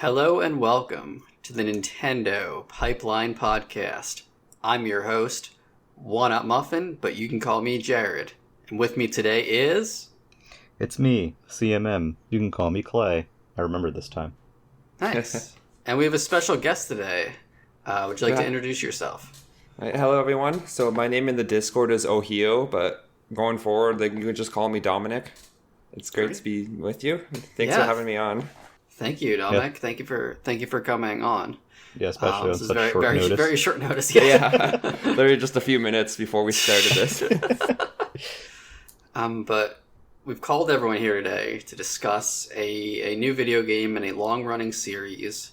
Hello and welcome to the Nintendo Pipeline Podcast. I'm your host, One Up Muffin, but you can call me Jared. And with me today is... It's me, CMM. You can call me Clay. I remember this time. Nice. And we have a special guest today. Would you like to introduce yourself? Right, hello, everyone. So my name in the Discord is Oheao, but going forward, you can just call me Dominic. It's great to be with you. Thanks for having me on. Thank you, Dominic. Yeah. Thank you for coming on. Yeah, especially on such short very, notice. Very short notice. Yeah. Literally just a few minutes before we started this. But we've called everyone here today to discuss a new video game in a long-running series.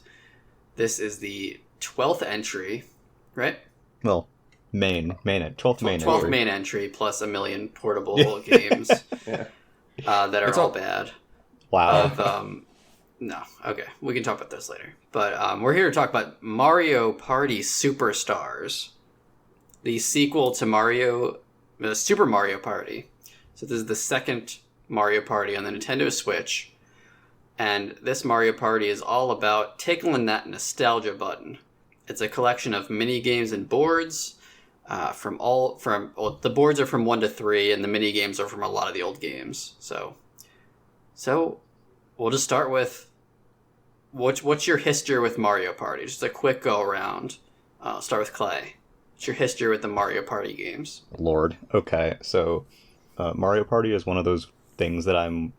This is the 12th entry, right? Well, 12th main entry plus a million portable games that are all bad. Wow. No, okay, we can talk about this later. But we're here to talk about Mario Party Superstars, the sequel to Super Mario Party. So this is the second Mario Party on the Nintendo Switch, and this Mario Party is all about tickling that nostalgia button. It's a collection of mini games and boards. The boards are from 1 to 3, and the mini games are from a lot of the old games. So we'll just start with what's your history with Mario Party? Just a quick go around. Start with Clay. What's your history with the Mario Party games? Lord. Okay, so Mario Party is one of those things that I'm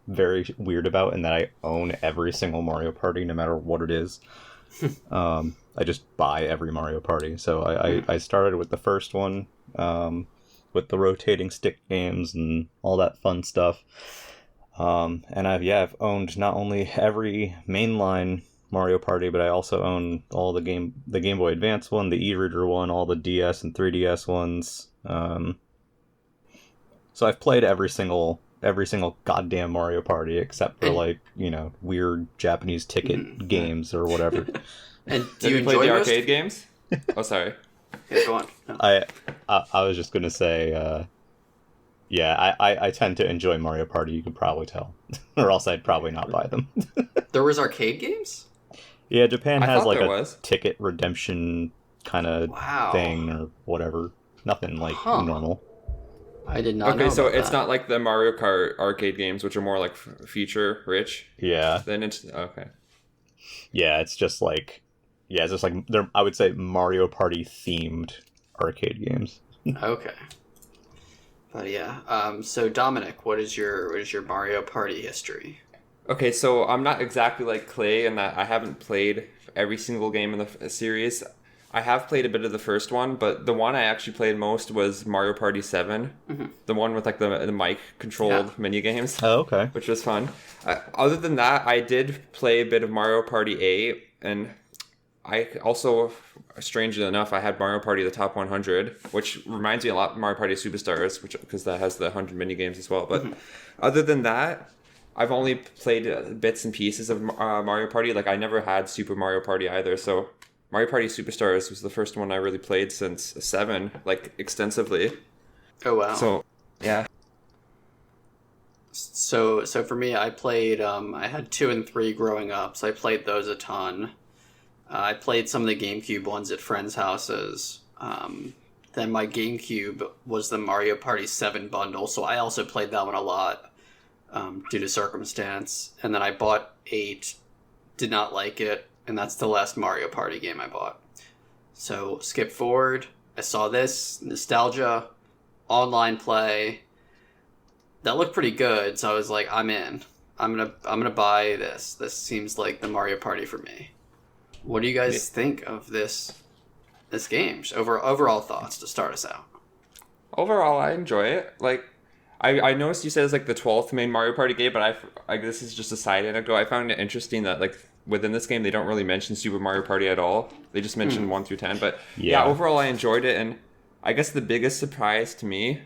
very weird about, and that I own every single Mario Party, no matter what it is. I just buy every Mario Party. So I started with the first one, with the rotating stick games and all that fun stuff. And I've owned not only every mainline Mario Party, but I also own all the Game Boy Advance one, the e-reader one, all the DS and 3DS ones. So I've played every single goddamn Mario Party except for weird Japanese ticket games or whatever. And do you play the arcade games? Oh, sorry. Yeah, go on. No. I was just gonna say, I tend to enjoy Mario Party. You can probably tell, or else I'd probably not buy them. There was arcade games? Yeah, Japan has a ticket redemption kind of thing or whatever. Nothing normal. I did not know. Okay, so about it's that. not like the Mario Kart arcade games, which are more like feature rich. Yeah. Then it's okay. Yeah, it's just like they're, I would say, Mario Party themed arcade games. Okay. But yeah, so Dominic, what is your Mario Party history? Okay, so I'm not exactly like Clay in that I haven't played every single game in the series. I have played a bit of the first one, but the one I actually played most was Mario Party 7. Mm-hmm. The one with the mic controlled mini games. Oh, okay. Which was fun. Other than that, I did play a bit of Mario Party 8, and I also, strangely enough, I had Mario Party the Top 100, which reminds me a lot of Mario Party Superstars, because that has the 100 mini games as well. But other than that, I've only played bits and pieces of Mario Party. Like, I never had Super Mario Party either, so Mario Party Superstars was the first one I really played since 7, extensively. Oh, wow. So, yeah. So for me, I played, I had 2 and 3 growing up, so I played those a ton. I played some of the GameCube ones at friends' houses. Then my GameCube was the Mario Party 7 bundle, so I also played that one a lot due to circumstance. And then I bought 8, did not like it, and that's the last Mario Party game I bought. So skip forward, I saw this, nostalgia, online play. That looked pretty good, so I was like, I'm in. I'm gonna buy this. This seems like the Mario Party for me. What do you guys think of this game? Overall thoughts to start us out. Overall, I enjoy it. I noticed you said it's the 12th main Mario Party game, but this is just a side anecdote. I found it interesting that within this game they don't really mention Super Mario Party at all. They just mention 1 through 10. But yeah, overall I enjoyed it, and I guess the biggest surprise to me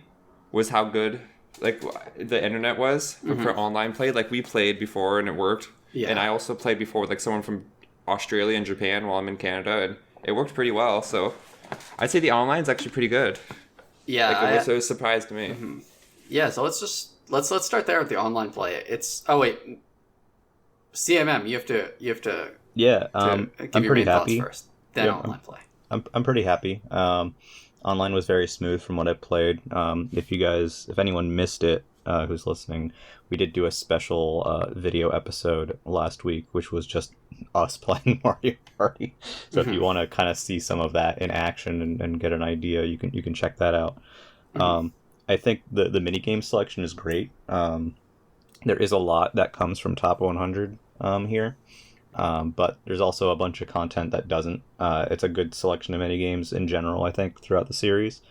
was how good the internet was for online play. We played before and it worked. Yeah. And I also played before with someone from Australia and Japan while I'm in Canada, and it worked pretty well. So I'd say the online's actually pretty good. Yeah, it was a surprise to me. Mm-hmm. Yeah, so let's start there with the online play. CMM, you have to Yeah, give I'm your pretty main thoughts happy. first, then Yep, online play. I'm pretty happy. Online was very smooth from what I played. If anyone missed it, who's listening, we did do a special video episode last week, which was just us playing Mario Party. So if you want to kind of see some of that in action and get an idea, you can check that out. I think the mini game selection is great. There is a lot that comes from Top 100 here. But there's also a bunch of content that doesn't. It's a good selection of minigames in general, I think, throughout the series.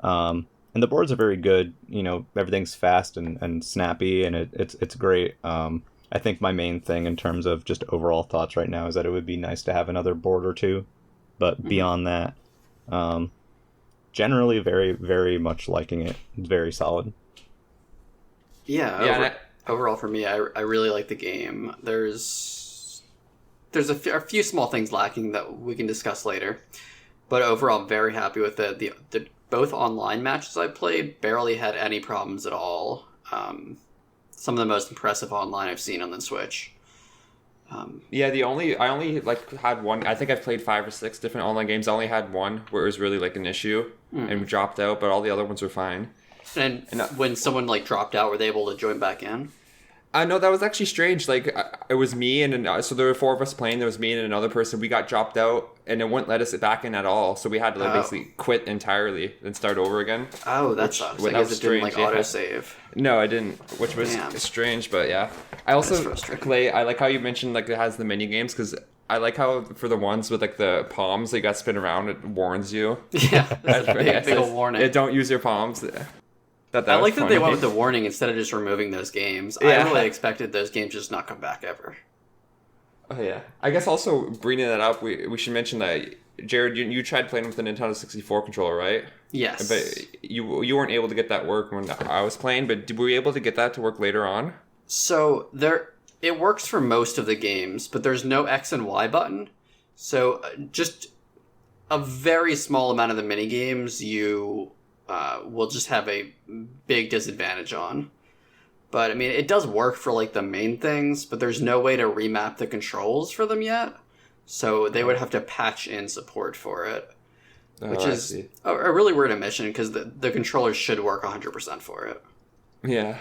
And the boards are very good. Everything's fast and snappy, and it's great. I think my main thing in terms of just overall thoughts right now is that it would be nice to have another board or two. But beyond that, generally very, very much liking it. It's very solid. Yeah, overall for me, I really like the game. There's a few small things lacking that we can discuss later, but overall, I'm very happy with it. The both online matches I played barely had any problems at all. Some of the most impressive online I've seen on the Switch. Yeah, I only had one. I think I've played 5 or 6 different online games. I only had one where it was really an issue and dropped out, but all the other ones were fine. And when someone dropped out, were they able to join back in? I know that was actually strange. It was me so there were 4 of us playing. There was me and another person. We got dropped out, and it wouldn't let us back in at all. So we had to basically quit entirely and start over again. Oh, that sucks. I guess it didn't autosave. No, I didn't, which was strange. But yeah, I also Clay. I like how you mentioned it has the mini games because I like how for the ones with the palms that you got spin around, it warns you. Yeah, that's a big old warning. Don't use your palms. I like that they went with the warning instead of just removing those games. Yeah. I really expected those games just not come back ever. Oh yeah. I guess also bringing that up, we should mention that Jared, you tried playing with the Nintendo 64 controller, right? Yes. But you weren't able to get that work when I was playing. But were you able to get that to work later on? So it works for most of the games, but there's no X and Y button. So just a very small amount of the mini games you will just have a big disadvantage on. But I mean, it does work for the main things, but there's no way to remap the controls for them yet. So they would have to patch in support for it, which is a really weird omission because the controllers should work 100% for it. Yeah.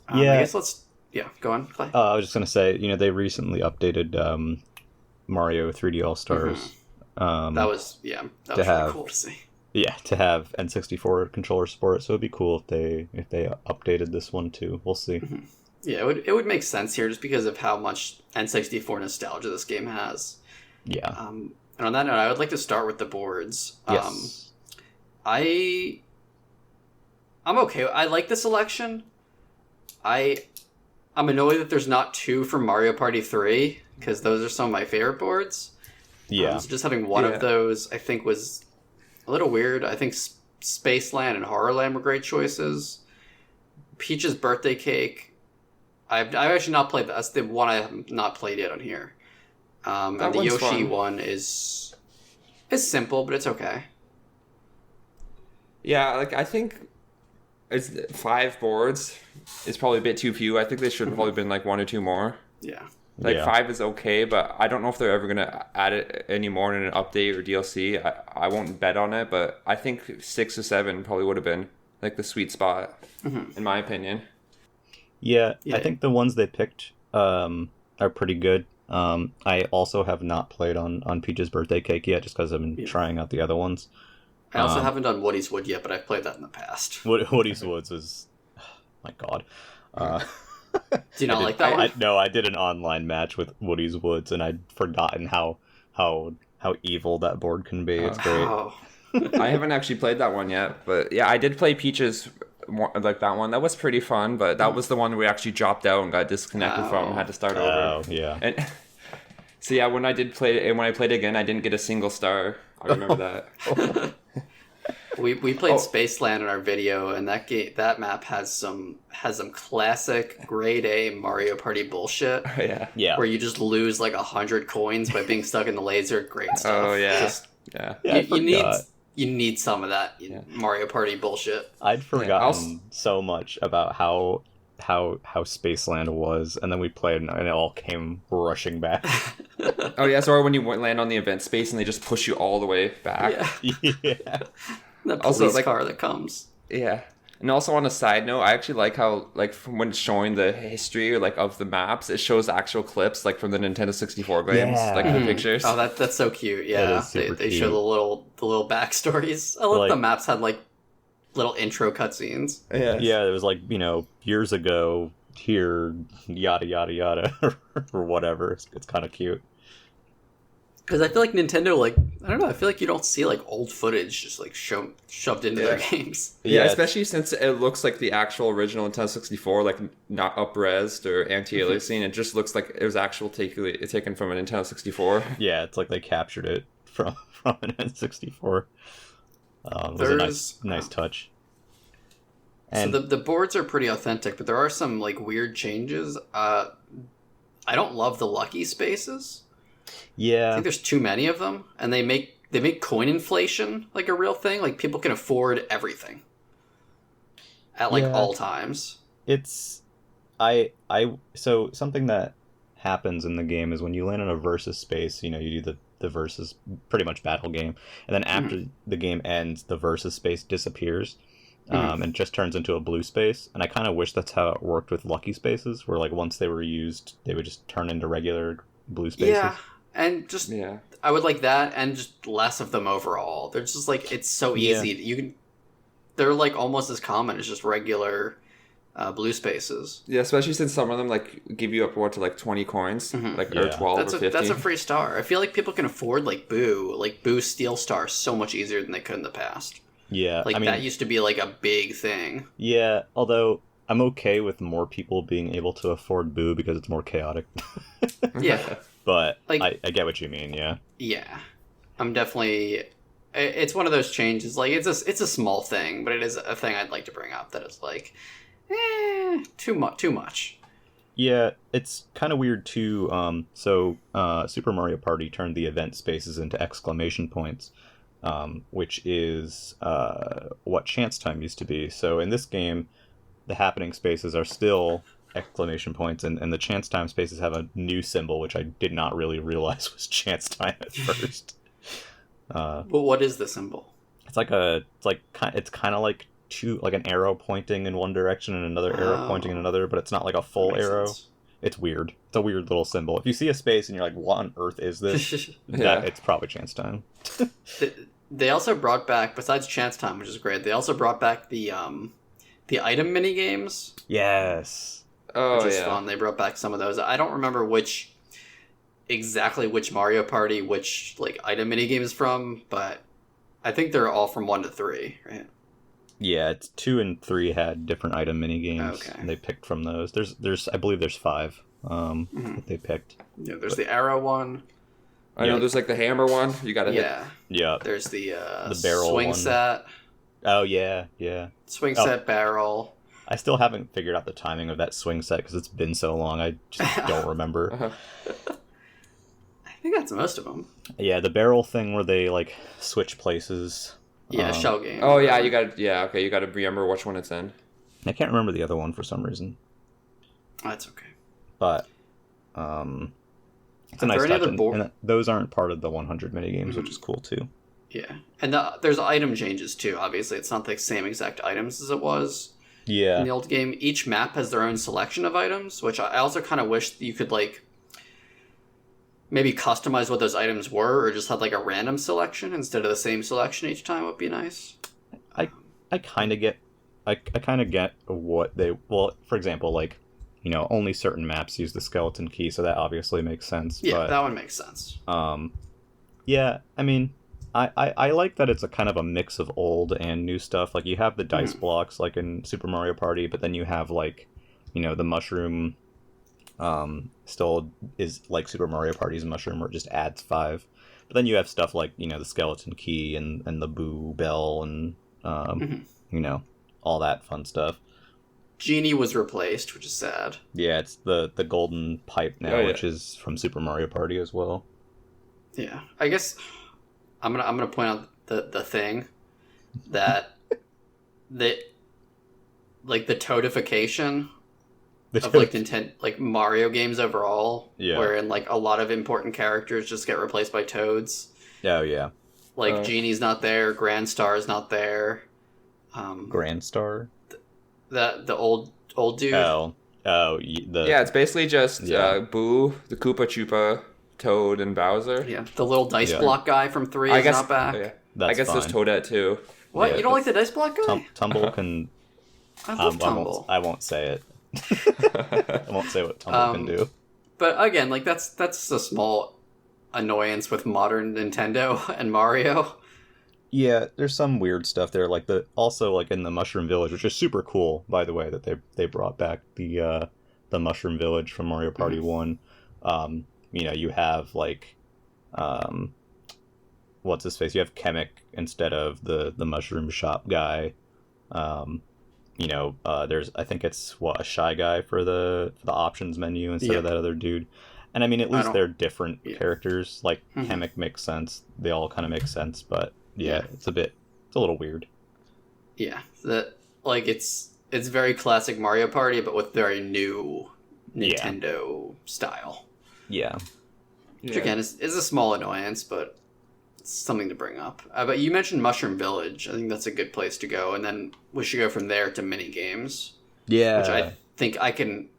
I guess go on, Clay. I was just gonna say, they recently updated Mario 3D All Stars. That was really cool to see. Yeah, to have N64 controller support, so it'd be cool if they updated this one too. We'll see. Mm-hmm. Yeah, it would make sense here just because of how much N64 nostalgia this game has. Yeah. And on that note, I would like to start with the boards. Yes. I'm okay. I like the selection. I'm annoyed that there's not 2 for Mario Party 3 because those are some of my favorite boards. Yeah. So just having one of those, I think, was a little weird. I think Spaceland and Horrorland were great choices. Peach's Birthday Cake. I've actually not played that. That's the one I have not played yet on here. And the Yoshi one is simple, but it's okay. Yeah, I think it's 5 boards is probably a bit too few. I think they should have probably been 1 or 2 more. Yeah. 5 is okay, but I don't know if they're ever going to add it anymore in an update or DLC. I won't bet on it, but I think 6 or 7 probably would have been the sweet spot, in my opinion. Yeah, I think the ones they picked are pretty good. I also have not played on Peach's Birthday Cake yet, just because I've been trying out the other ones. I also haven't done Woody's Wood yet, but I've played that in the past. Woody's Woods is... my God. Do you not like that one? No, I did an online match with Woody's Woods, and I'd forgotten how evil that board can be. It's great. Oh. I haven't actually played that one yet, but yeah, I did play Peaches, that one. That was pretty fun, but that was the one we actually dropped out and got disconnected from and had to start over. Oh, yeah. And so yeah, when I played it again, I didn't get a single star. I remember that. We played Spaceland in our video, and that map has some classic grade A Mario Party bullshit. Yeah. Where you just lose 100 coins by being stuck in the laser. Great stuff. Oh yeah. You need some of that Mario Party bullshit. I'd forgotten so much about how how Spaceland was, and then we played, and it all came rushing back. Oh yeah, so when you land on the event space and they just push you all the way back. Yeah. Yeah. The police Also, like- car that comes. Yeah. And also on a side note, I actually like how like from when it's showing the history like of the maps, it shows actual clips like from the Nintendo 64 games, Yeah. like the pictures. Oh, that's so cute. Yeah, That is super they cute. show the little backstories. I love Like- the maps had like little intro cutscenes. Yeah. Yeah, it was like, years ago here, yada yada yada, or whatever. It's kind of cute. Because I feel like Nintendo, like, I don't know, I feel like you don't see like old footage just like shoved into their games. Yeah, it's- especially since it looks like the actual original Nintendo 64, like not up-resed or anti-aliasing. It just looks like it was taken from a Nintendo 64. Yeah, it's like they captured it from an N64. It was a nice touch. And So the boards are pretty authentic, but there are some like weird changes. I don't love the lucky spaces. I yeah, think there's too many of them, and they make coin inflation like a real thing. Like people can afford everything at like Yeah. all times. it's so something that happens in the game is when you land in a versus space, you do the versus pretty much battle game, and then after the game ends, the versus space disappears. And just turns into a blue space, and I kind of wish that's how it worked with lucky spaces, where like once they were used, they would just turn into regular blue spaces. Yeah, and just Yeah. I would like that, and just less of them overall. They're just like it's so Yeah. easy. You can. They're like almost as common as just regular blue spaces. Yeah, especially since some of them like give you upward to like 20 coins, like or Yeah. 12 That's or a 50. that's a free star. I feel like people can afford like Boo Steel Star so much easier than they could in the past. Yeah, Like I mean, that used to be like a big thing. yeah. Although I'm okay with more people being able to afford Boo because it's more chaotic. Yeah, But Like- I get what you mean. Yeah. yeah. I'm definitely. It's one of those changes. Like it's a small thing, but it is a thing I'd like to bring up. That is like, too much. Yeah, it's kind of weird too. So Super Mario Party turned the event spaces into exclamation points, which is what chance time used to be. So in this game, the happening spaces are still exclamation points, and the chance time spaces have a new symbol, which I did not really realize was chance time at first. But what is the symbol? It's kind of like an arrow pointing in one direction and another arrow Oh. pointing in another, but it's not like a full Makes arrow. sense. It's weird. It's a weird little symbol. If you see a space and you're like, "What on earth is this?" Yeah. It's probably chance time. They also brought back, besides Chance Time, which is great. They also brought back the item mini games, Yes. Oh which is yeah. fun. They brought back some of those. I don't remember exactly which Mario Party, which like item mini games from, but I think they're all from 1 to 3, right? Yeah, it's 2 and 3 had different item mini games. Okay. And they picked from those. There's I believe there's 5 that they picked. Yeah, there's the arrow one. I know there's like the hammer one. You gotta hit. Yeah, Yeah. there's the barrel swing one. set, Oh yeah, yeah. swing Oh. set barrel. I still haven't figured out the timing of that swing set because it's been so long. I just don't remember. Uh-huh. I think that's most of them. Yeah, the barrel thing where they like switch places. Yeah, shell game. Oh yeah, you gotta remember which one it's in. I can't remember the other one for some reason, That's okay. but it's a Are nice there any touch. other board- And those aren't part of the 100 mini games, which is cool too. Yeah, and there's item changes too. Obviously, it's not the same exact items as it was in Yeah, the old game. Each map has their own selection of items, which I also kind of wish that you could like maybe customize what those items were, or just have like a random selection instead of the same selection each time. Would be nice. I kind of get, I kind of get what they. Well, for example, like only certain maps use the skeleton key, so that obviously makes sense. Yeah, but, that one makes sense. yeah, I mean, I like that it's a kind of a mix of old and new stuff. Like you have the dice blocks like in Super Mario Party, but then you have like, the mushroom still is like Super Mario Party's mushroom where it just adds 5. But then you have stuff like, the skeleton key and the boo bell and all that fun stuff. Genie was replaced, which is sad. Yeah, it's the golden pipe now, Oh, yeah. which is from Super Mario Party as well. Yeah, I guess I'm gonna point out the thing that like the toadification of like Nintendo, like Mario games overall, Yeah. wherein like a lot of important characters just get replaced by Toads. Oh yeah, Like Genie's not there, Grand Star's not there. Grand Star. The old dude. It's basically just Boo, the Koopa Troopa, Toad, and Bowser. Yeah, the little dice block guy from 3 is not back. I guess there's Toadette too. What? You don't like the dice block guy? Tumble can. I love Tumble. I won't say it. I won't say what Tumble can do. But again, like that's a small annoyance with modern Nintendo and Mario. Yeah, there's some weird stuff there, like also like in the Mushroom Village, which is super cool, by the way, that they brought back the Mushroom Village from Mario Party 1. You have like what's his face? You have Kamek instead of the mushroom shop guy. There's I think it's a Shy Guy for the options menu instead of that other dude. And I mean, at least they're different characters. Like Kamek makes sense. They all kind of make sense, but it's a little weird. Yeah, it's very classic Mario Party, but with very new Nintendo style. Yeah. Which again is a small annoyance, but it's something to bring up. But you mentioned Mushroom Village. I think that's a good place to go, and then we should go from there to mini games. Yeah, which I think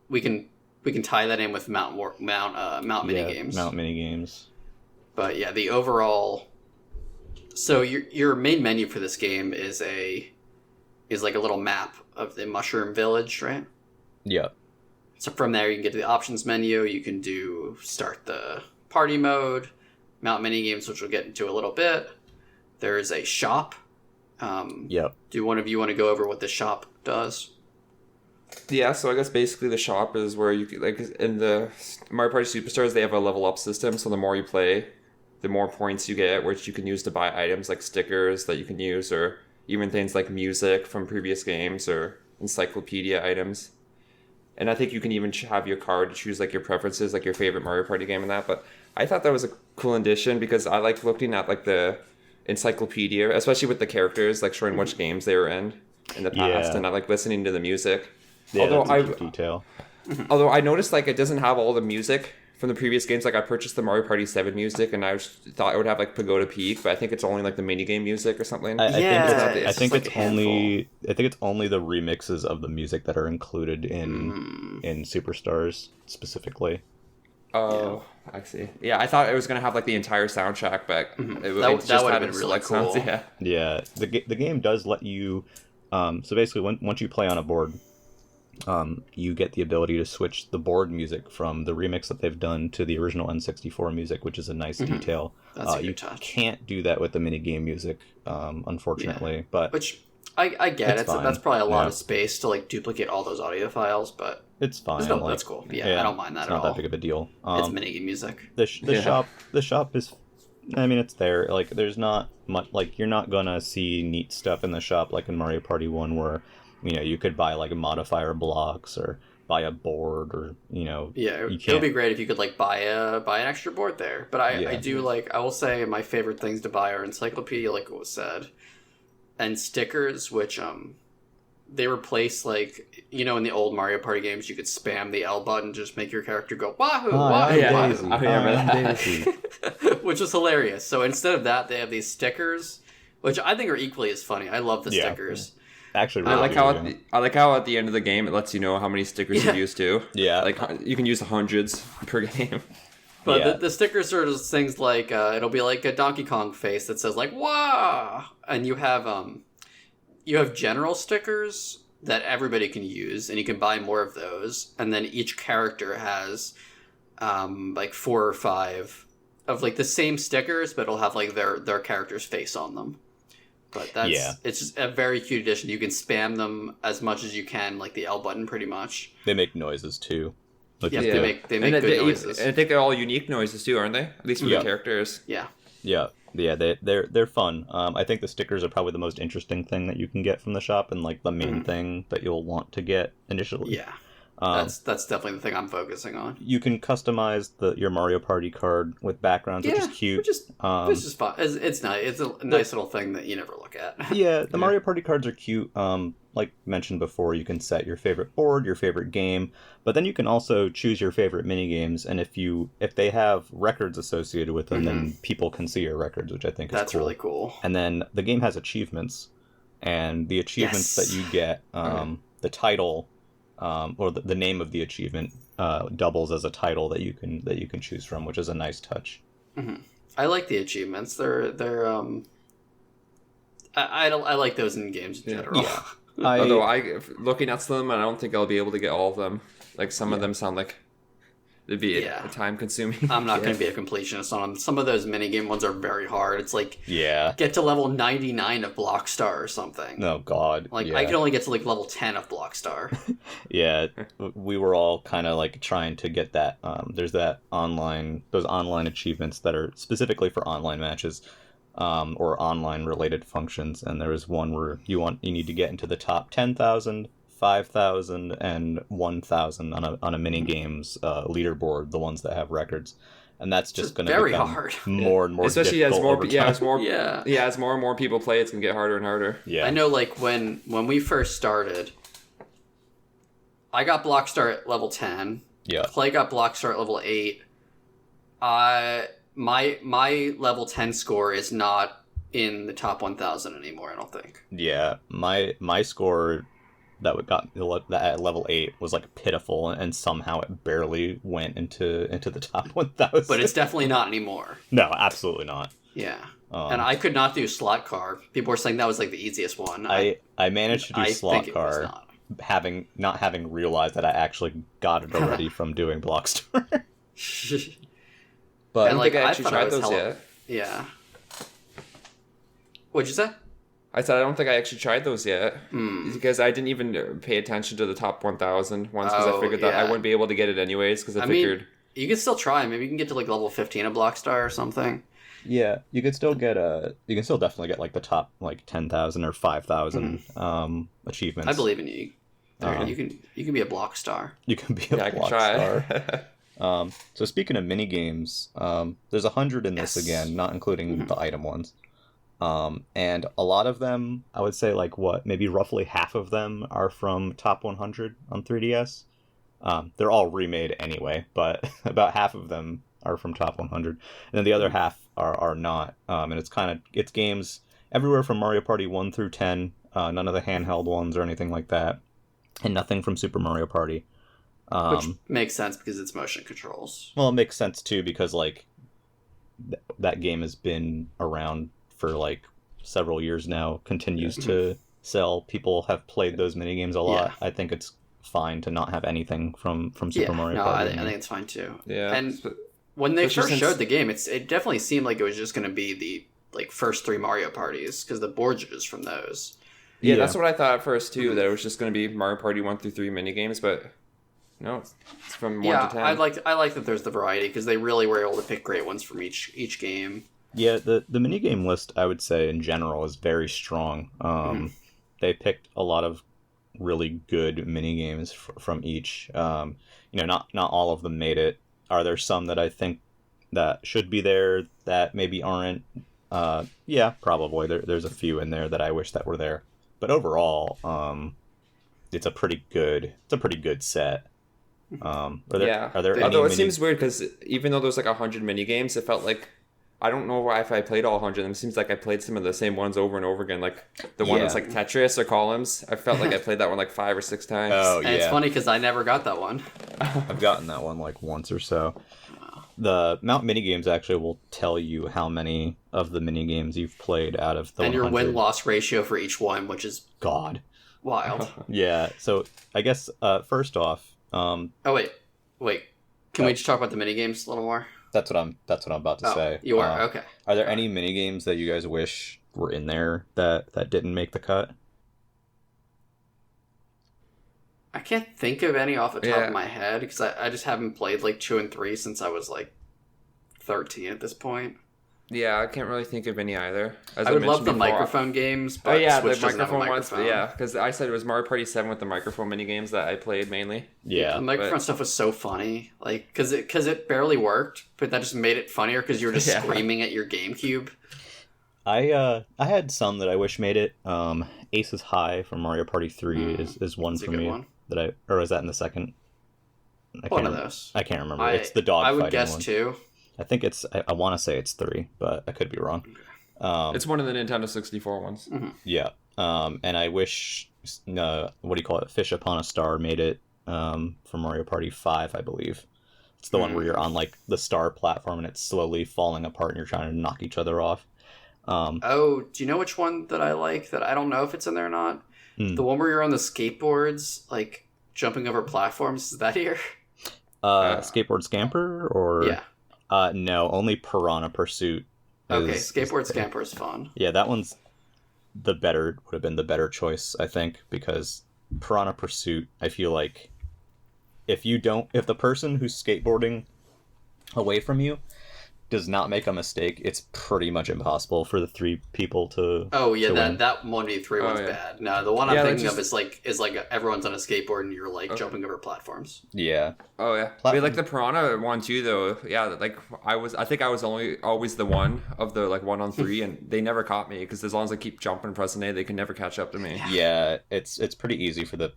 we can tie that in with Mount mini games. Mount mini games. But yeah, the overall. So your main menu for this game is like a little map of the Mushroom Village, right? Yeah. So from there you can get to the options menu. You can start the party mode, Mount mini games, which we'll get into a little bit. There is a shop. Yep. Do one of you want to go over what the shop does? Yeah, so I guess basically the shop is where you like in the Mario Party Superstars they have a level up system. So the more you play, the more points you get, which you can use to buy items like stickers that you can use, or even things like music from previous games or encyclopedia items. And I think you can even have your card to choose like your preferences, like your favorite Mario Party game and that. But I thought that was a cool addition because I like looking at like the encyclopedia, especially with the characters, like showing which games they were in the past, and I like listening to the music. Yeah, that's a detail. Although I noticed like it doesn't have all the music from the previous games. Like I purchased the Mario Party 7 music, and I thought it would have like Pagoda Peak, but I think it's only like the minigame music or something. I think it's only the remixes of the music that are included in Superstars specifically. Oh, yeah. I see. Yeah, I thought it was gonna have like the entire soundtrack, but it just had been really cool. Sounds, yeah. The game does let you. So basically, once you play on a board, you get the ability to switch the board music from the remix that they've done to the original N64 music, which is a nice detail. That's a good you touch. Can't do that with the minigame music, unfortunately. But which I get it. That's probably a lot of space to like duplicate all those audio files, but it's fine. That's cool. Yeah, I don't mind that at all. It's not that big of a deal. It's minigame music. The shop is. I mean, it's there. Like, there's not much. Like, you're not gonna see neat stuff in the shop like in Mario Party 1, where you could buy like modifier blocks or buy a board, or it would be great if you could like buy an extra board there. But I do like, I will say my favorite things to buy are encyclopedia, like what was said, and stickers, which they replace, like, in the old Mario Party games you could spam the L button, just make your character go wahoo, wahoo, wahoo. I remember that. Which is hilarious. So instead of that, they have these stickers, which I think are equally as funny. I love the stickers. Actually, really I like how at the end of the game it lets you know how many stickers you used too. Yeah, like you can use hundreds per game. But the stickers are just things like it'll be like a Donkey Kong face that says like "Wah!" and you have general stickers that everybody can use, and you can buy more of those. And then each character has like 4 or 5 of like the same stickers, but it'll have like their character's face on them. But it's just a very cute addition. You can spam them as much as you can, like the L button, pretty much. They make noises too. They make good noises. And I think they're all unique noises too, aren't they? At least for the characters. Yeah. Yeah. They're fun. I think the stickers are probably the most interesting thing that you can get from the shop, and like the main thing that you'll want to get initially. Yeah. That's definitely the thing I'm focusing on. You can customize your Mario Party card with backgrounds, which is cute. Which is fun. It's nice. It's a nice little thing that you never look at. Yeah, the Mario Party cards are cute. like mentioned before, you can set your favorite board, your favorite game, but then you can also choose your favorite mini games. And if they have records associated with them, then people can see your records, which I think is That's really cool. And then the game has achievements, and the achievements that you get, the title, or the name of the achievement, doubles as a title that you can choose from, which is a nice touch. I like the achievements. They're I like those in games in general. Yeah. Although looking at them, I don't think I'll be able to get all of them. Like some of them sound like it'd be a time consuming. I'm not going to be a completionist on them. Some of those minigame ones are very hard. It's like Yeah. get to level 99 of Blockstar or something. Oh God. Like yeah. I can only get to like level 10 of Blockstar. Yeah, we were all kind of like trying to get that. There's those online achievements that are specifically for online matches, or online related functions. And there was one where you need to get into the top 10,000, 5,000, and 1,000 on a mini games leaderboard, the ones that have records. And that's just going to very become hard. more and more especially difficult as more and more people play, it's gonna get harder and harder. Yeah, I know. Like when we first started, I got Blockstar at level 10. Yeah, Clay got Blockstar at level 8. My level 10 score is not in the top 1,000 anymore. I don't think. Yeah, my score that got at level 8 was like pitiful, and somehow it barely went into the top 1,000. But it's definitely not anymore. No, absolutely not. Yeah. And I could not do slot car. People were saying that was like the easiest one. I managed to do slot car, not having realized that I actually got it already from doing Blockstar. But and I don't think I actually tried those yet. Yeah. What'd you say? I said I don't think I actually tried those yet because I didn't even pay attention to the top 1,000 ones because I figured that I wouldn't be able to get it anyways because I figured you can still try. Maybe you can get to like level 15 of Blockstar or something. Yeah, you can still definitely get like the top like 10,000 or 5,000 achievements. I believe in you. You can be a Blockstar. You can be a Blockstar. I can try. So speaking of mini games, there's 100 in this again, not including the item ones. And a lot of them, I would say maybe roughly half of them are from Top 100 on 3DS. They're all remade anyway, but about half of them are from Top 100. And then the other half are not. And it's games everywhere from Mario Party 1 through 10, none of the handheld ones or anything like that, and nothing from Super Mario Party. Which makes sense because it's motion controls. Well, it makes sense too because that game has been around for several years now, continues to sell. People have played those minigames a lot. I think it's fine to not have anything from Super Mario Party. I think it's fine too. Yeah. And when they first showed the game, it definitely seemed like it was just going to be the first 3 Mario Parties because the boards are just from those. Yeah, that's what I thought at first too, that it was just going to be Mario Party 1 through 3 minigames, but no, it's from 1 to 10. I like that there's the variety because they really were able to pick great ones from each game. Yeah, the minigame list, I would say, in general, is very strong. They picked a lot of really good minigames from each. Not all of them made it. Are there some that I think that should be there that maybe aren't? Yeah, probably. There's a few in there that I wish that were there. But overall, it's a pretty good set. Are there Although it seems weird because even though there's 100 minigames, it felt like I don't know why if I played all 100 of them. It seems like I played some of the same ones over and over again. Like the one that's Tetris or Columns. I felt like I played that one 5 or 6 times. Oh, and it's funny because I never got that one. I've gotten that one once or so. The Mount Minigames actually will tell you how many of the minigames you've played out of the 100. And your win-loss ratio for each one, which is God wild. Yeah, so I guess first off... oh, wait. Can we just talk about the minigames a little more? That's what I'm about to say. You are? Okay. Are there any minigames that you guys wish were in there that didn't make the cut? I can't think of any off the top of my head because I just haven't played 2 and 3 since I was 13 at this point. Yeah, I can't really think of any either. As I would love the microphone games, but Switch the doesn't have a microphone. ones. Yeah, because I said it was Mario Party 7 with the microphone minigames that I played mainly. Yeah, the microphone stuff was so funny, because it barely worked, but that just made it funnier because you were just screaming at your GameCube. I had some that I wish made it. Aces High from Mario Party 3 is one that's a for good me one. or is that in the second? One of those. I can't remember. It's the dog I would fighting guess one. 2. I think it's. I want to say it's 3, but I could be wrong. It's one of the Nintendo 64 ones. Mm-hmm. Yeah. And I wish what do you call it? Fish Upon a Star made it for Mario Party 5, I believe. It's the one where you're on like the star platform and it's slowly falling apart and you're trying to knock each other off. Do you know which one that I like that I don't know if it's in there or not? The one where you're on the skateboards, like jumping over platforms. Is that here? Skateboard Scamper or yeah. No, only Piranha Pursuit. Okay, Skateboard Scamper is fun. Yeah, that one's would have been the better choice, I think, because Piranha Pursuit, I feel like if the person who's skateboarding away from you does not make a mistake, it's pretty much impossible for the 3 people to. Oh yeah, to that win. that 1v3 one's bad. No, the one I'm thinking of is like everyone's on a skateboard and you're like jumping over platforms. Yeah. Oh yeah. We like the Piranha one too, though. Yeah, like I think I was always the one of the like 1-on-3, and they never caught me because as long as I keep jumping, pressing A, they can never catch up to me. Yeah, it's pretty easy for the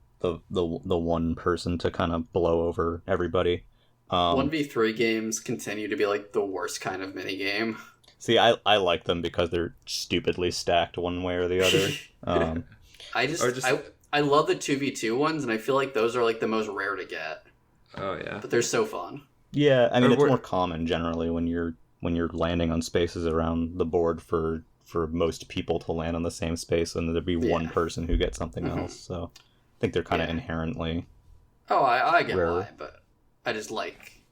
one person to kind of blow over everybody. 1v3 games continue to be like the worst kind of mini game. See, I like them because they're stupidly stacked one way or the other. I love the 2v2 ones, and I feel like those are like the most rare to get. Oh yeah. But they're so fun. Yeah, I mean it's more common generally when you're landing on spaces around the board for most people to land on the same space, and there'd be one person who gets something else. So I think they're kind of inherently. Oh, I get rarer. why, but I just like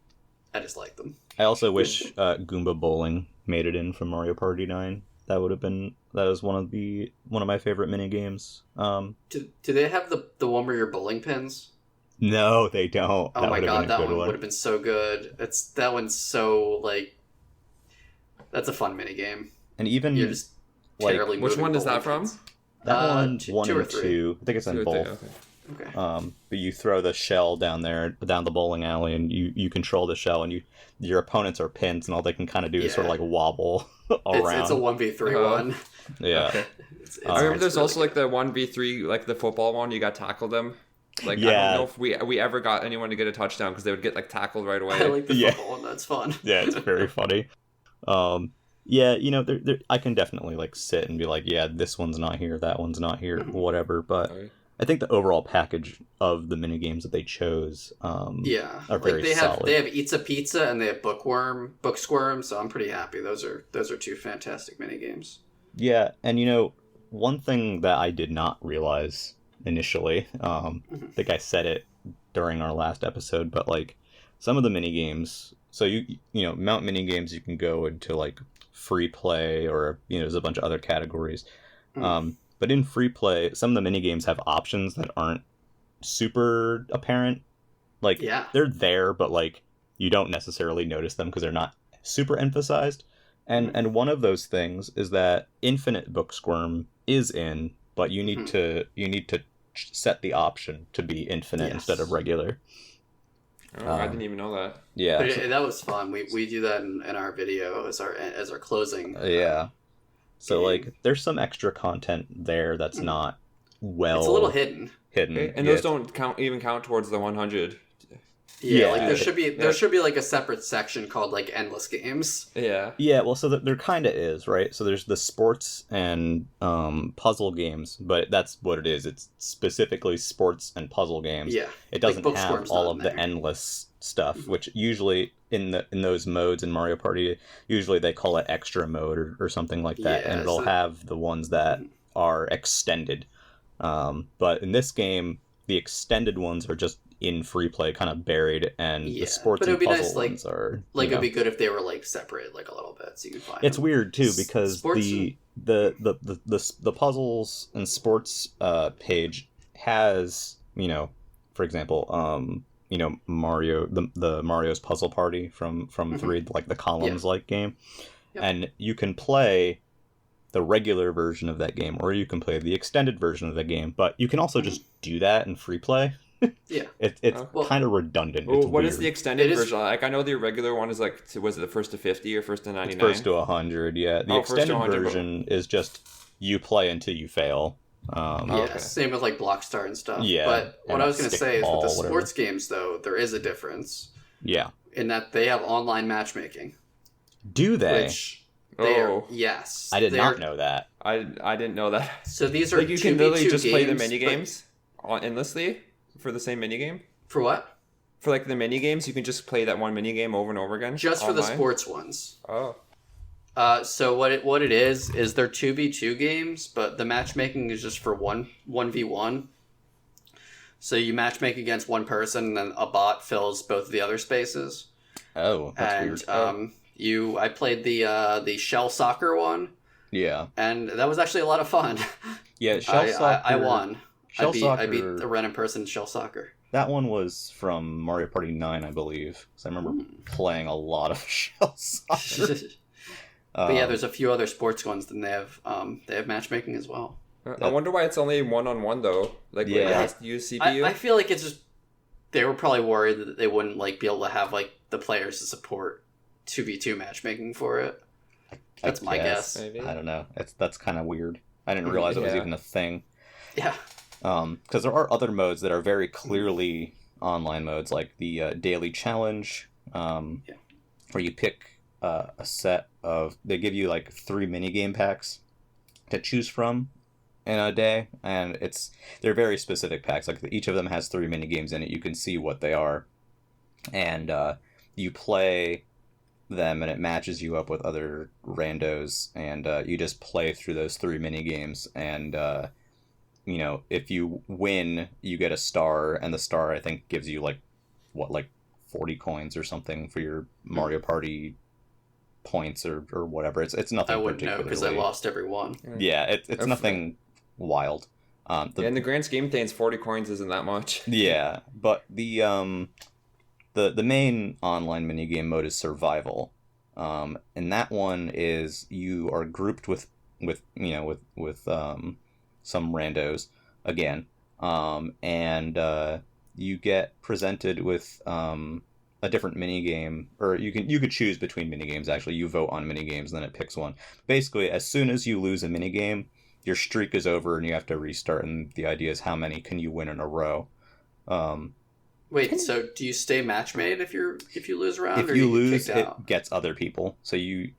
them. I also wish Goomba Bowling made it in from Mario Party 9. That was one of my favorite mini games. Do they have the one where you're bowling pins? No, they don't. Oh my god, that one would have been so good. That one's so like that's a fun mini game. And even you're just like which one is that from? That one, 1 and or 3. 2. I think it's in both. Okay. But you throw the shell down the bowling alley, and you control the shell, and your opponents are pins, and all they can kind of do is sort of like wobble around. It's a 1v3 one. Yeah. Okay. I remember there's also like the 1v3, like the football one. You got tackled them. Like I don't know if we ever got anyone to get a touchdown because they would get like tackled right away. I like the football one. That's fun. Yeah, it's very funny. Yeah, I can definitely like sit and be like, yeah, this one's not here, that one's not here, whatever. But I think the overall package of the mini games that they chose, are very solid. They have Eats a Pizza and they have Book Squirm. So I'm pretty happy. Those are 2 fantastic mini games. Yeah, and one thing that I did not realize initially, I think I said it during our last episode, but like some of the mini games. So mount mini games, you can go into like free play or there's a bunch of other categories. But in free play, some of the mini games have options that aren't super apparent. Like they're there, but like you don't necessarily notice them because they're not super emphasized. And one of those things is that infinite book squirm is in, but you need to set the option to be infinite instead of regular. Oh, I didn't even know that. Yeah, but that was fun. We do that in our video as our closing. Yeah. So like, there's some extra content there that's not well. It's a little hidden. And those don't count towards the 100. Yeah, like there should be like a separate section called like endless games. Yeah. Yeah, well, so there kind of is, right? So there's the sports and puzzle games, but that's what it is. It's specifically sports and puzzle games. Yeah. It doesn't have all of the endless stuff, which usually in those modes in Mario Party, usually they call it extra mode or something like that, and it'll have the ones that are extended. But in this game, the extended ones are just in free play, kind of buried, and the sports and puzzle ones are it'd be good if they were like separate, like a little bit, so you can find. It's them. Weird too because the puzzles and sports page has for example Mario the Mario's Puzzle Party from 3, like the columns like game, and you can play the regular version of that game, or you can play the extended version of the game, but you can also just do that in free play. Yeah, it's kind of redundant. Well, what is the extended version? Like I know the regular one is like, was it the first to 50 or first to 99? First to 100. Yeah, the extended version is just you play until you fail. Yeah, Okay. same with like Blockstar and stuff. Yeah, But what and I was going to say is with Stickball, the whatever. sports games, though, there is a difference Yeah. in that they have online matchmaking. Do they? Which they are, Oh. yes. I did they not are- know that. I didn't know that. So these are Like you can literally 2v2 just play the games, mini but- games endlessly for the same mini game. For what? For like the mini games, you can just play that one mini game over and over again. Just for the online? sports ones. Oh. So what it is they're 2v2 games, but the matchmaking is just for 1v1. So you matchmake against one person, and then a bot fills both of the other spaces. Oh, that's And weird. I played the shell soccer one, Yeah. and that was actually a lot of fun. Yeah, Shell Soccer. I won. Shell I beat Soccer. the random person in shell soccer. That one was from Mario Party 9, I believe. Because I remember playing a lot of Shell Soccer. But yeah, there's a few other sports ones, and they have matchmaking as well. I wonder why it's only 1-on-1 though. Like, Yeah. it has to use CPU. I feel like it's just they were probably worried that they wouldn't like be able to have like the players to support 2v2 matchmaking for it. That's my guess. Maybe. I don't know. That's kind of weird. I didn't realize it was Yeah. even a thing. Yeah. Because there are other modes that are very clearly online modes, like the daily challenge, where you pick a set of. They give you like 3 minigame packs to choose from in a day, and they're very specific packs. Like each of them has 3 minigames in it. You can see what they are, and you play them, and it matches you up with other randos, and you just play through those 3 minigames, and if you win, you get a star, and the star I think gives you like 40 coins or something for your Mario Party points or whatever. It's nothing I wouldn't know because I particularly- lost every one. Yeah, it's nothing wild. In the grand scheme of things, 40 coins isn't that much. Yeah, but the main online minigame mode is survival, and that one is you are grouped with some randos again, and you get presented with a different minigame, or you could choose between minigames. Actually, you vote on minigames, and then it picks one. Basically, as soon as you lose a minigame, your streak is over, and you have to restart. And the idea is how many can you win in a row. Wait, so do you stay match made if you lose a round? If or you get lose, kicked it out? gets other people. So you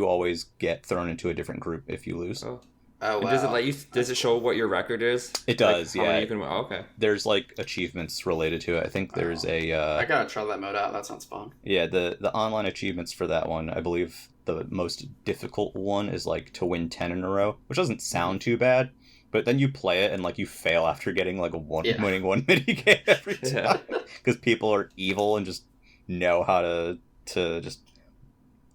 always get thrown into a different group if you lose. Oh. Oh And wow. does it let you? Does it show what your record is? It does, Like, how many yeah. you can win? Oh, okay. There's like achievements related to it. I think there's I gotta try that mode out. That sounds fun. the online achievements for that one. I believe the most difficult one is like to win 10 in a row, which doesn't sound too bad. But then you play it and like you fail after getting like winning one mini game every Yeah. time because people are evil and just know how to just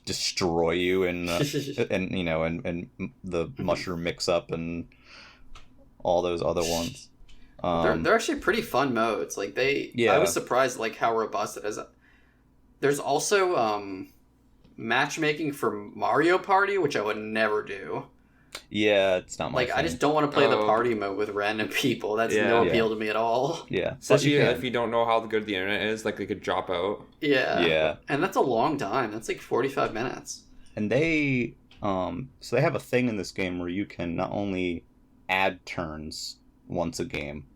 destroy you and and the mushroom mix up and all those other ones. They're actually pretty fun modes. Like I Yeah. was surprised like how robust it is. There's also matchmaking for Mario Party, which I would never do. Yeah, it's not my Like I thing. just don't want to play the Oh. party mode with random people. That's Yeah. no Yeah. appeal to me at all. Yeah, Especially but you if can. you don't know how good the internet is, like it could drop out. Yeah. Yeah. And that's a long time. That's like 45 minutes. And they so they have a thing in this game where you can not only add turns once a game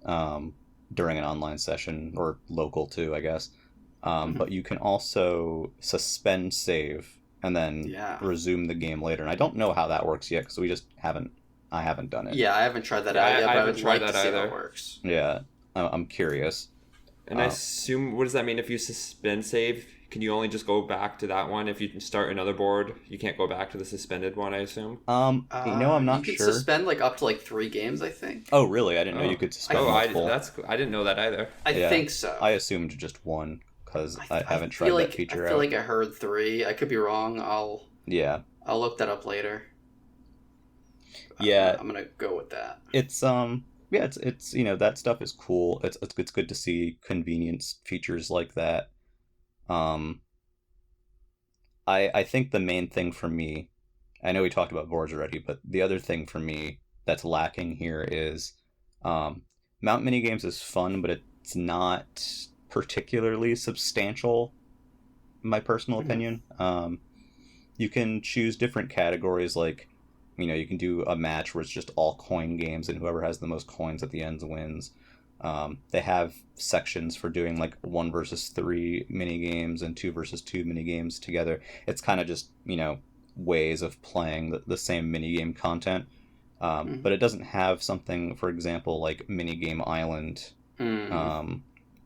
during an online session, or local too, I guess, but you can also suspend save and then Yeah. resume the game later. And I don't know how that works yet because I haven't done it. Yeah, I haven't tried that Yeah, out I yet, but I haven't would tried like to that see how either. it works. Yeah, I'm curious. And I assume, what does that mean if you suspend save? Can you only just go back to that one? If you start another board, you can't go back to the suspended one, I assume? I'm not you sure. can suspend like up to like 3 games, I think. Oh, really? I didn't know Oh. you could suspend Oh, multiple. I didn't know that either. I Yeah. think so. I assumed just one because I haven't tried feel that like, feature I feel out. like I heard 3. I could be wrong. I'll look that up later. Yeah. I'm gonna go with that. It's it's that stuff is cool. It's good to see convenience features like that. I think the main thing for me, I know we talked about boards already, but the other thing for me that's lacking here is mount minigames is fun, but it's not particularly substantial, in my personal opinion. You can choose different categories like you can do a match where it's just all coin games, and whoever has the most coins at the end wins. They have sections for doing like 1 versus 3 mini games and 2 versus 2 mini games together. It's kind of just ways of playing the same mini game content, but it doesn't have something, for example, like mini game island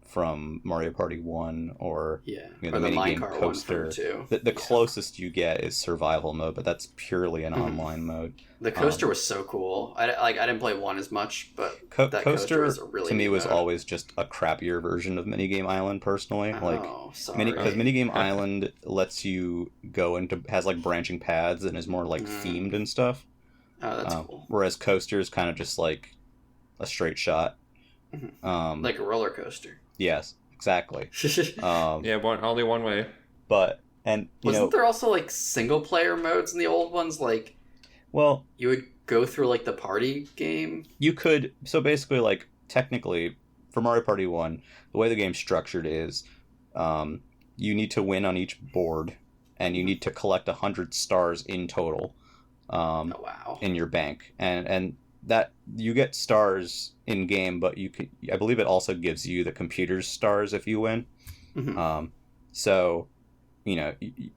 from Mario Party 1 or the mini game coaster. The closest you get is survival mode, but that's purely an online mode. The coaster was so cool. I didn't play 1 as much, but that coaster was a really to me was mode. always just a crappier version of minigame island personally. Sorry. Because minigame island lets you go into, has like branching paths and is more like themed and stuff. Oh, that's cool. Whereas coaster is kind of just like a straight shot. Like a roller coaster. Yes, exactly. Only one way. But wasn't there also like single player modes in the old ones? Like, well, you would go through like the party game. You could. So basically, like technically, for Mario Party 1, the way the game's structured is, you need to win on each board, and you need to collect 100 stars in total. In your bank, and that you get stars in game, but I believe it also gives you the computer's stars if you win. So,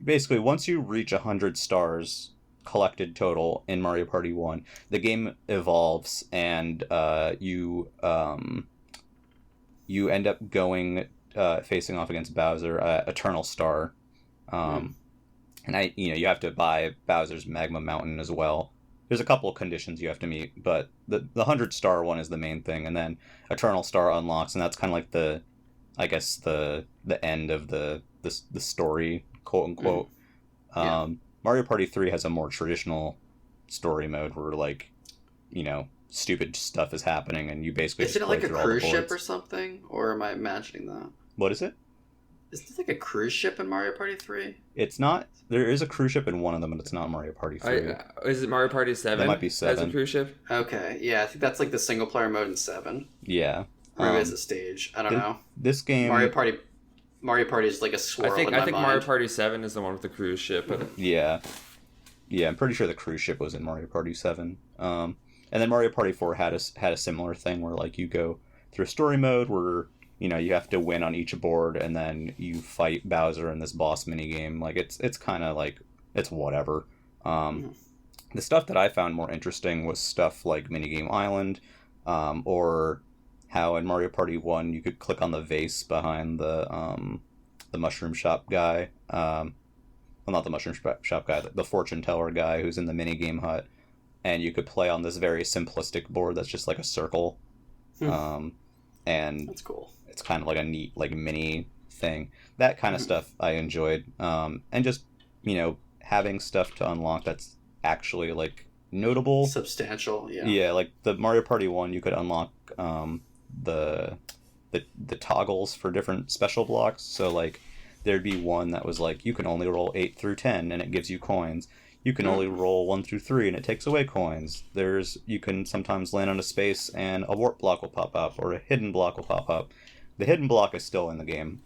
basically once you reach 100 stars collected total in Mario Party 1, the game evolves, and you end up going facing off against Bowser, Eternal Star, and you have to buy Bowser's Magma Mountain as well. There's a couple of conditions you have to meet, but the 100-star one is the main thing, and then Eternal Star unlocks, and that's kind of like the end of the story, quote unquote. Mario Party 3 has a more traditional story mode where like, stupid stuff is happening, and you basically isn't it like a cruise ship or something, or am I imagining that? What is it? Isn't it like a cruise ship in Mario Party 3? It's not. There is a cruise ship in one of them, but it's not Mario Party 3. Is it Mario Party 7? That might be 7. As a cruise ship? Okay, yeah, I think that's like the single player mode in 7. Yeah. Or maybe it's a stage. I don't know. This game... Mario Party is like a swirl in my I think mind. Mario Party 7 is the one with the cruise ship. But... Yeah, I'm pretty sure the cruise ship was in Mario Party 7. And then Mario Party 4 had a similar thing where like you go through a story mode where... you have to win on each board, and then you fight Bowser in this boss minigame. Like, it's kind of like, it's whatever. The stuff that I found more interesting was stuff like Minigame Island, or how in Mario Party 1 you could click on the vase behind the mushroom shop guy. Well, not the mushroom shop guy, the fortune teller guy who's in the minigame hut. And you could play on this very simplistic board that's just like a circle. And that's cool. It's kind of like a neat, like, mini thing. That kind of stuff I enjoyed. And just, having stuff to unlock that's actually, like, notable. Substantial, yeah. Yeah, like the Mario Party 1, you could unlock the toggles for different special blocks. So, like, there'd be one that was like, you can only roll 8 through 10, and it gives you coins. You can only roll 1 through 3, and it takes away coins. You can sometimes land on a space, and a warp block will pop up, or a hidden block will pop up. The hidden block is still in the game,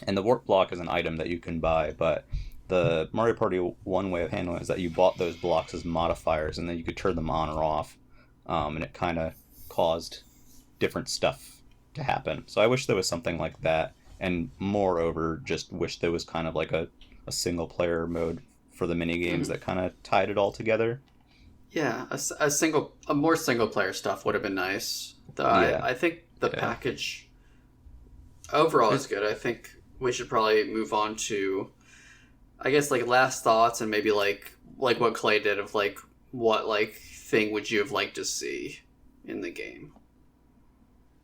and the warp block is an item that you can buy, but the Mario Party 1 way of handling it is that you bought those blocks as modifiers, and then you could turn them on or off, and it kind of caused different stuff to happen. So I wish there was something like that, and moreover, just wish there was kind of like a single-player mode for the mini games that kind of tied it all together. Yeah, a more single player stuff would have been nice. I think the package overall is good. I think we should probably move on to, I guess, like last thoughts, and maybe like what Clay did of like what like thing would you have liked to see in the game.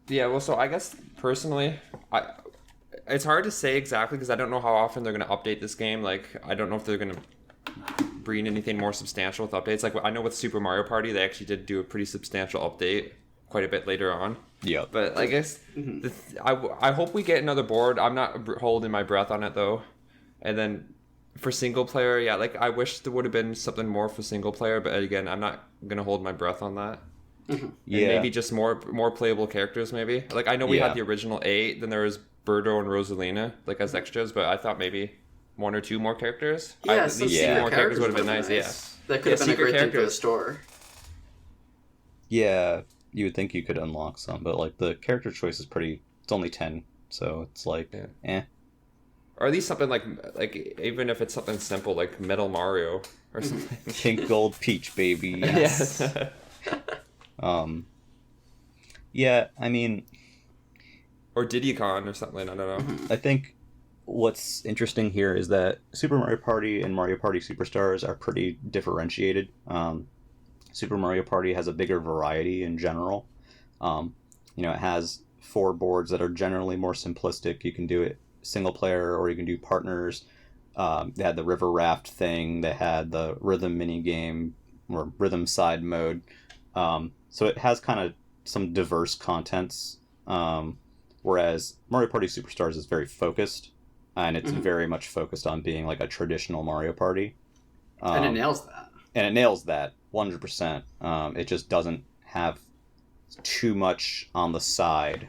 Yeah, well, so I guess personally, it's hard to say exactly because I don't know how often they're going to update this game. Like, I don't know if they're going to bring anything more substantial with updates. Like, I know with Super Mario Party, they actually did do a pretty substantial update quite a bit later on. Yeah. But I guess I hope we get another board. I'm not holding my breath on it, though. And then for single player, yeah, like, I wish there would have been something more for single player. But again, I'm not going to hold my breath on that. Yeah. And maybe just more playable characters, maybe. Like, I know we had the original 8, then there was Birdo and Rosalina, like, as extras, but I thought maybe one or two more characters. Yeah, At some least secret two more characters would have been would've nice. That could have been a secret great thing for the characters. store. Yeah, you would think you could unlock some, but like the character choice is pretty. It's only 10, so it's like, Or at least something like even if it's something simple like Metal Mario or something. Pink Gold Peach, baby. Yes. Yeah, I mean, Or Diddy Kong or something. I don't know. I think what's interesting here is that Super Mario Party and Mario Party Superstars are pretty differentiated. Super Mario Party has a bigger variety in general. It has 4 boards that are generally more simplistic. You can do it single player or you can do partners. They had the river raft thing. They had the rhythm mini game or rhythm side mode. So it has kind of some diverse contents. Whereas Mario Party Superstars is very focused, and it's very much focused on being like a traditional Mario Party. And it nails that. And it nails that 100%. It just doesn't have too much on the side.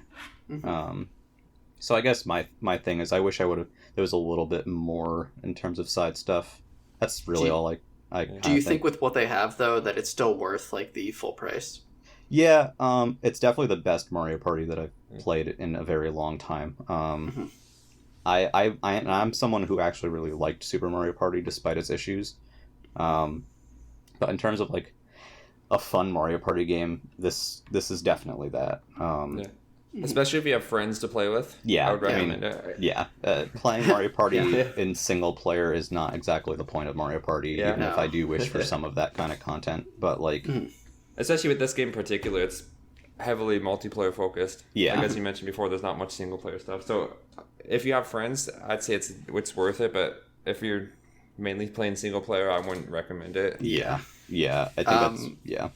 So I guess my thing is I wish there was a little bit more in terms of side stuff. That's really all I do you think with what they have though that it's still worth like the full price? Yeah, it's definitely the best Mario Party that I've played in a very long time. I'm someone who actually really liked Super Mario Party despite its issues. But in terms of like a fun Mario Party game, this is definitely that. Especially if you have friends to play with. Yeah, I would recommend it. Yeah, playing Mario Party in single player is not exactly the point of Mario Party, even if I do wish for some of that kind of content. But like, especially with this game in particular, it's heavily multiplayer focused. Yeah, like as you mentioned before, there's not much single player stuff. So if you have friends, I'd say it's worth it. But if you're mainly playing single player, I wouldn't recommend it. Yeah. I think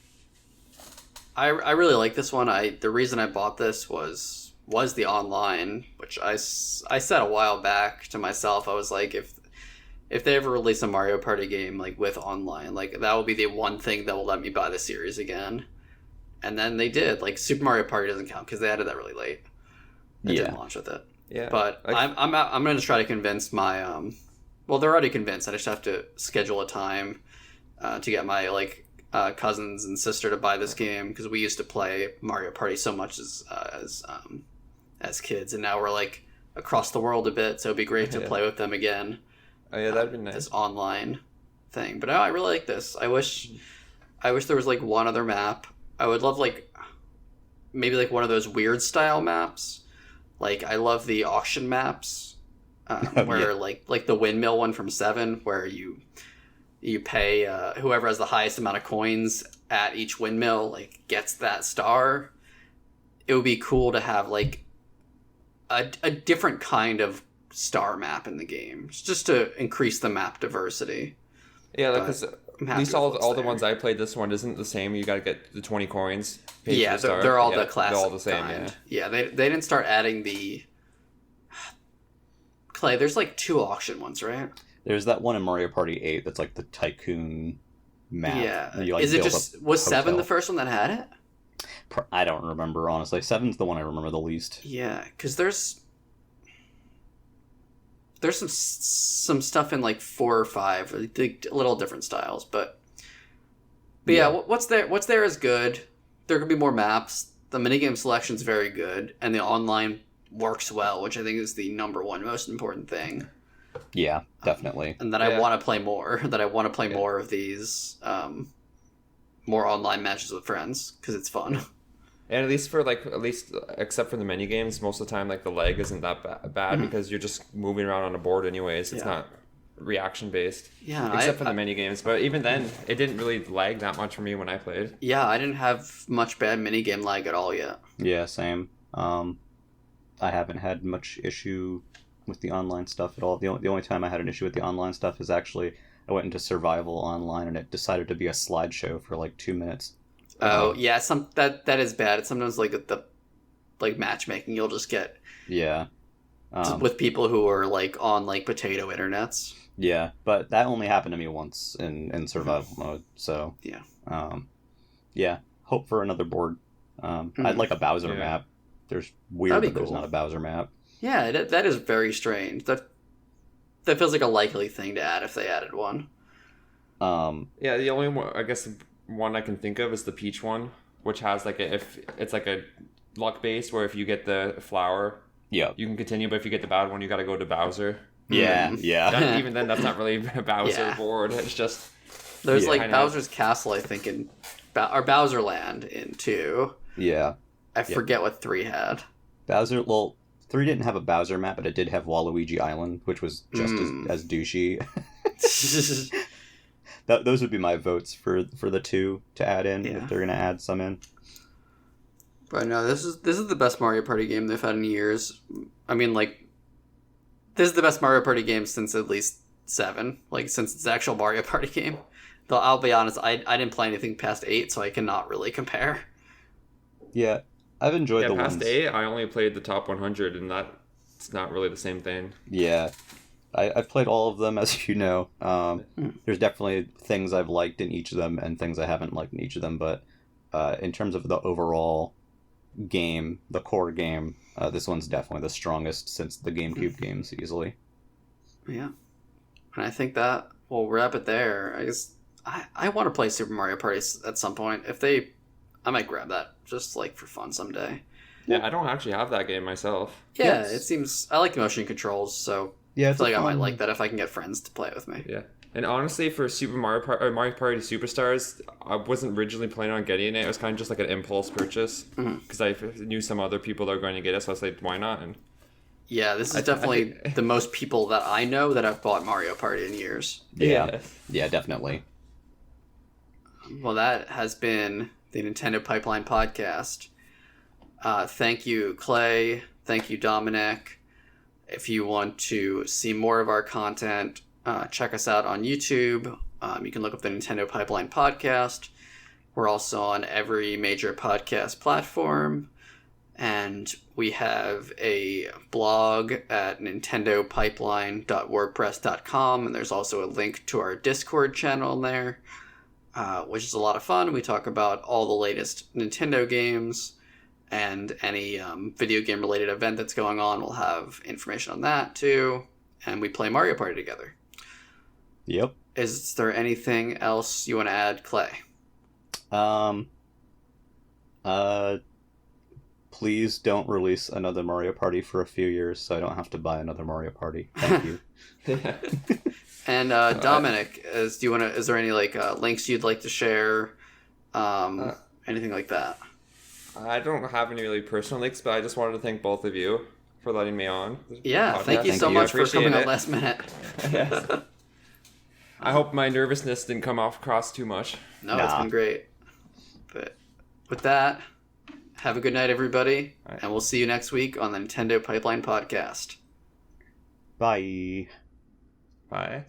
I really like this one. The reason I bought this was the online, which I said a while back to myself. I was like, if they ever release a Mario Party game like with online, like that will be the one thing that will let me buy the series again. And then they did. Like Super Mario Party doesn't count because they added that really late. They didn't launch with it. Yeah, but I'm going to try to convince my well, they're already convinced. I just have to schedule a time to get my cousins and sister to buy this game because we used to play Mario Party so much as kids, and now we're like across the world a bit, so it'd be great to play with them again. Oh yeah, that'd be nice. This online thing, but I really like this. I wish there was like one other map. I would love maybe like one of those weird style maps. Like I love the auction maps where like the windmill one from 7 where you pay whoever has the highest amount of coins at each windmill like gets that star. It would be cool to have like a different kind of star map in the game just to increase the map diversity. Yeah, because at least all the ones I played, this one isn't the same. You got to get the 20 coins. Yeah, they're all the classic. They're all the same. Kind. Yeah, they didn't start adding the Clay. There's like 2 auction ones, right? There's that one in Mario Party 8 that's like the tycoon map. Yeah. You, like, is it just was 7 the first one that had it? I don't remember, honestly. 7's the one I remember the least. Yeah, because there's some stuff in like 4 or 5, little different styles, but yeah, what's there is good. There could be more maps. The minigame selection is very good, and the online works well, which I think is the number one most important thing. Yeah, definitely. And that I want to play more. That I want to play more of these, more online matches with friends because it's fun. And at least except for the mini games, most of the time like the lag isn't that bad because you're just moving around on a board anyways. It's not reaction based. Yeah, except for the mini games, but even then, it didn't really lag that much for me when I played. Yeah, I didn't have much bad mini game lag at all yet. Yeah, same. I haven't had much issue with the online stuff at all. The only time I had an issue with the online stuff is actually I went into survival online and it decided to be a slideshow for like 2 minutes. Oh yeah, that is bad. It's sometimes like the matchmaking you'll just get with people who are like on like potato internets. Yeah, but that only happened to me once in survival mode. So yeah, hope for another board. I'd like a Bowser map. There's not a Bowser map. Yeah, that is very strange. that feels like a likely thing to add if they added one. Yeah, the only one, I guess, one I can think of is the peach one, which has like if it's like a luck based where if you get the flower, Yeah. you can continue, but if you get the bad one, you got to go to Bowser. Yeah. Yeah. Even then, that's not really a Bowser Yeah. board. It's just There's like kinda- Bowser's Castle, I think, or Bowser Land in 2. Yeah. I forget what 3 had. Bowser. Well, 3 didn't have a Bowser map, but it did have Waluigi Island, which was just as douchey. Those would be my votes for the 2 to add in if they're gonna add some in. But no, this is the best Mario Party game they've had in years. I mean, like, this is the best Mario Party game since at least 7. Like, since it's the actual Mario Party game. Though I'll be honest, I didn't play anything past 8, so I cannot really compare. Yeah, I've enjoyed the past ones. 8. I only played the top 100, and that's not really the same thing. Yeah, I've played all of them, as you know. There's definitely things I've liked in each of them and things I haven't liked in each of them, but in terms of the overall game, the core game, this one's definitely the strongest since the GameCube games, easily. Yeah. And I think that we'll wrap it there. I want to play Super Mario Party at some point. I might grab that just like for fun someday. Yeah, I don't actually have that game myself. Yeah, Yes. it seems I like motion controls, so Yeah, I it's feel like I might fun- like that if I can get friends to play it with me. Yeah. And honestly, for Super Mario Mario Party Superstars, I wasn't originally planning on getting it. It was kind of just like an impulse purchase because I knew some other people that were going to get it, so I said, "Why not?" And Yeah, this is definitely the most people that I know that have bought Mario Party in years. Yeah, yeah, definitely. Well, that has been the Nintendo Pipeline Podcast. Thank you, Clay. Thank you, Dominic. If you want to see more of our content, check us out on YouTube. You can look up the Nintendo Pipeline Podcast. We're also on every major podcast platform. And we have a blog at nintendopipeline.wordpress.com. And there's also a link to our Discord channel in there, which is a lot of fun. We talk about all the latest Nintendo games and any video game related event that's going on. We'll have information on that too. And we play Mario Party together. Yep. Is there anything else you want to add, Clay? Please don't release another Mario Party for a few years, so I don't have to buy another Mario Party. Thank you. And Dominic, is there any links you'd like to share? Anything like that? I don't have any really personal links, but I just wanted to thank both of you for letting me on. Yeah, thank you Thank so you. much for Appreciate coming it. out last minute. Yes. I hope my nervousness didn't come off across too much. No, it's Nah. been great. But with that, have a good night, everybody, All right. and we'll see you next week on the Nintendo Pipeline Podcast. Bye. Bye.